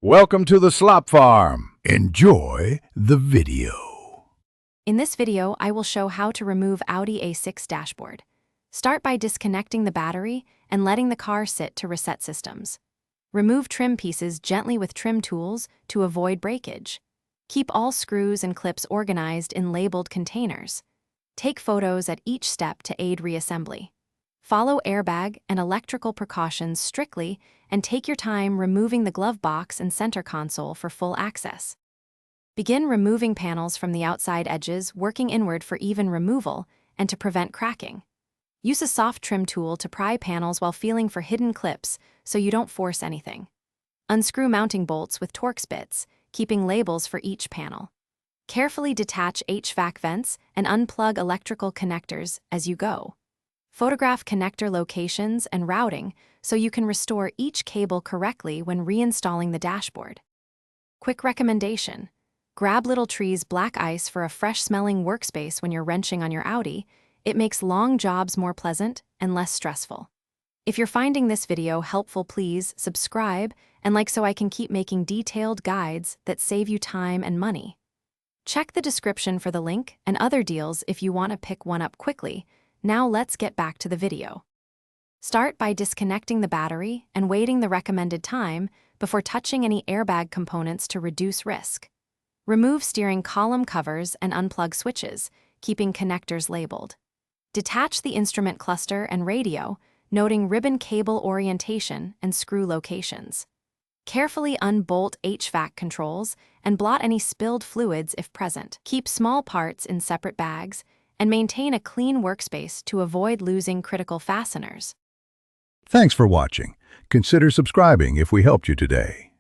Welcome to the Slop Farm. Enjoy the video. In this video, I will show how to remove Audi A6 dashboard. Start by disconnecting the battery and letting the car sit to reset systems. Remove trim pieces gently with trim tools to avoid breakage. Keep all screws and clips organized in labeled containers. Take photos at each step to aid reassembly. Follow airbag and electrical precautions strictly and take your time removing the glove box and center console for full access. Begin removing panels from the outside edges, working inward for even removal and to prevent cracking. Use a soft trim tool to pry panels while feeling for hidden clips so you don't force anything. Unscrew mounting bolts with Torx bits, keeping labels for each panel. Carefully detach HVAC vents and unplug electrical connectors as you go. Photograph connector locations and routing so you can restore each cable correctly when reinstalling the dashboard. Quick recommendation: grab Little Tree's black ice for a fresh-smelling workspace when you're wrenching on your Audi. It makes long jobs more pleasant and less stressful. If you're finding this video helpful, please subscribe and like so I can keep making detailed guides that save you time and money. Check the description for the link and other deals if you want to pick one up quickly. Now let's get back to the video. Start by disconnecting the battery and waiting the recommended time before touching any airbag components to reduce risk. Remove steering column covers and unplug switches, keeping connectors labeled. Detach the instrument cluster and radio, noting ribbon cable orientation and screw locations. Carefully unbolt HVAC controls and blot any spilled fluids if present. Keep small parts in separate bags and maintain a clean workspace to avoid losing critical fasteners. Thanks for watching. Consider subscribing if we helped you today.